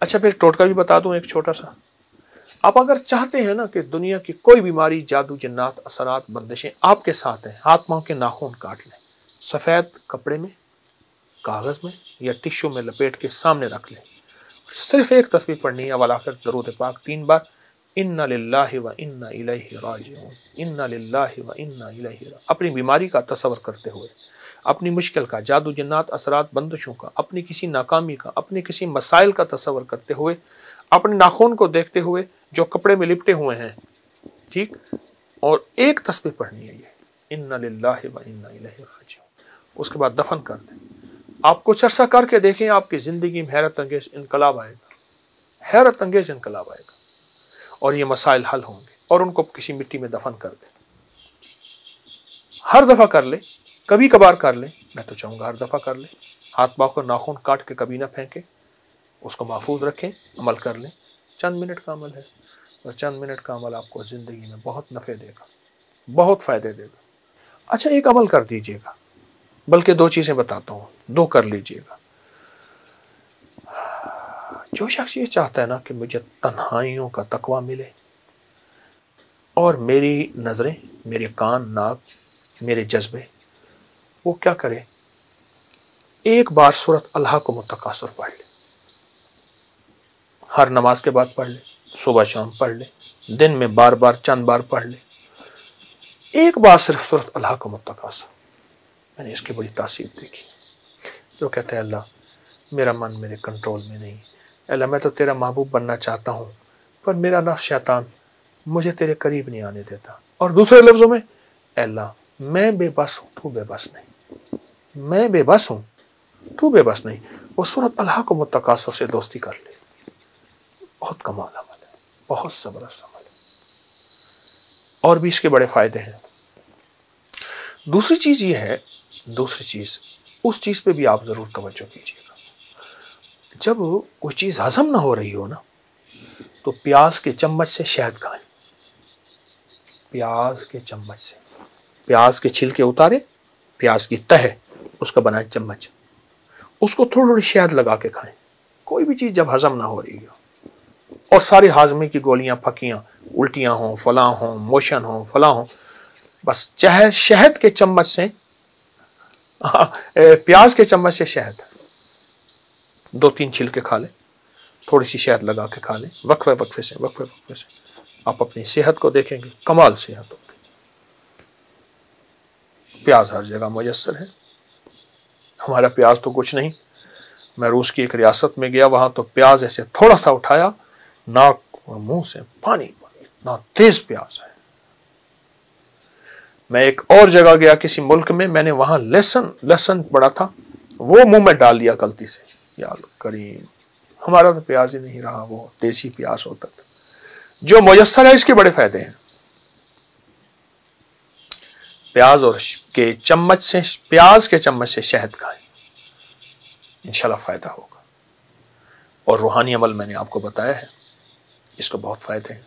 اچھا پھر ٹوٹکا بھی بتا دوں ایک چھوٹا سا. آپ اگر چاہتے ہیں نا کہ دنیا کی کوئی بیماری، جادو، جنات، اثرات، بندشیں آپ کے ساتھ ہیں، ہاتھ پاؤں کے ناخن کاٹ لیں، سفید کپڑے میں، کاغذ میں یا ٹشو میں لپیٹ کے سامنے رکھ لیں. صرف ایک تسبیح پڑھنی ہے، اول آخر درود پاک 3 بار. انا للہ و انا الیہ راجعون، انا للہ و انا الیہ راجعون. اپنی بیماری کا تصور کرتے ہوئے، اپنی مشکل کا، جادو جنات اثرات بندشوں کا، اپنی کسی ناکامی کا، اپنے کسی مسائل کا تصور کرتے ہوئے، اپنے ناخن کو دیکھتے ہوئے جو کپڑے میں لپٹے ہوئے ہیں، ٹھیک، اور ایک تسبیح پڑھنی ہے یہ، انا للہ و انا الیہ راجعون. اس کے بعد دفن کر دیں. آپ کچھ عرصہ کر کے دیکھیں، آپ کی زندگی میں حیرت انگیز انقلاب آئے گا، حیرت انگیز انقلاب آئے گا، اور یہ مسائل حل ہوں گے. اور ان کو کسی مٹی میں دفن کر دیں. ہر دفعہ کر لیں، کبھی کبھار کر لیں، میں تو چاہوں گا ہر دفعہ کر لیں. ہاتھ پاؤں کو ناخن کاٹ کے کبھی نہ پھینکیں، اس کو محفوظ رکھیں، عمل کر لیں. چند منٹ کا عمل ہے، اور چند منٹ کا عمل آپ کو زندگی میں بہت نفع دے گا، بہت فائدے دے گا. اچھا ایک عمل کر دیجئے گا، بلکہ 2 چیزیں بتاتا ہوں، 2 کر لیجئے گا. جو شخص یہ چاہتا ہے نا کہ مجھے تنہائیوں کا تقوی ملے، اور میری نظریں، میرے کان، ناک، میرے جذبے، وہ کیا کرے؟ ایک بار سورۃ الحاق کو متکاثر پڑھ لے. ہر نماز کے بعد پڑھ لے، صبح شام پڑھ لے، دن میں بار بار چند بار پڑھ لے. ایک بار صرف سورۃ الحاق کو متکاثر. میں نے اس کی بڑی تاثیر دیکھی. جو کہتے ہیں اللہ میرا من میرے کنٹرول میں نہیں، اللہ میں تو تیرا محبوب بننا چاہتا ہوں، پر میرا نفس شیطان مجھے تیرے قریب نہیں آنے دیتا. اور دوسرے لفظوں میں، اے اللہ میں بے بس ہوں، تو بے بس نہیں، میں بے بس ہوں، تو بے بس نہیں. وہ سورۃ الحاق کو متکاثر سے دوستی کر لے. بہت کمال عمل ہے، بہت زبردست عمل ہے، اور بھی اس کے بڑے فائدے ہیں. دوسری چیز یہ ہے، دوسری چیز، اس چیز پہ بھی آپ ضرور توجہ کیجیے گا. جب کوئی چیز ہضم نہ ہو رہی ہو نا، تو پیاز کے چمچ سے شہد کھائیں. پیاز کے چمچ سے، پیاز کے چھلکے اتارے، پیاز کی تہ اس کا بنائے چمچ، اس کو تھوڑی تھوڑی شہد لگا کے کھائیں. کوئی بھی چیز جب ہضم نہ ہو رہی ہو، اور ساری ہاضمے کی گولیاں پھکیاں، الٹیاں ہوں، فلاں ہوں، موشن ہوں، فلاں ہوں، بس چاہے شہد کے چمچ سے، پیاز کے چمچ سے شہد 2-3 چھلکے کھا لیں، تھوڑی سی شہد لگا کے کھا لیں، وقفے وقفے سے، وقفے وقفے سے. آپ اپنی صحت کو دیکھیں گے، کمال صحت ہوگی. پیاز ہر جگہ میسر ہے. ہمارا پیاز تو کچھ نہیں. میں روس کی ایک ریاست میں گیا، وہاں تو پیاز ایسے تھوڑا سا اٹھایا، ناک اور منہ سے پانی، اتنا تیز پیاز ہے. میں ایک اور جگہ گیا کسی ملک میں نے وہاں لہسن پڑا تھا، وہ منہ میں ڈال لیا غلطی سے. یا کریم، ہمارا تو پیاز ہی نہیں رہا، وہ دیسی پیاز ہوتا تھا. جو میسر ہے اس کے بڑے فائدے ہیں. پیاز کے چمچ سے شہد کھائیں، انشاءاللہ فائدہ ہوگا. اور روحانی عمل میں نے آپ کو بتایا ہے، اس کو بہت فائدے ہیں.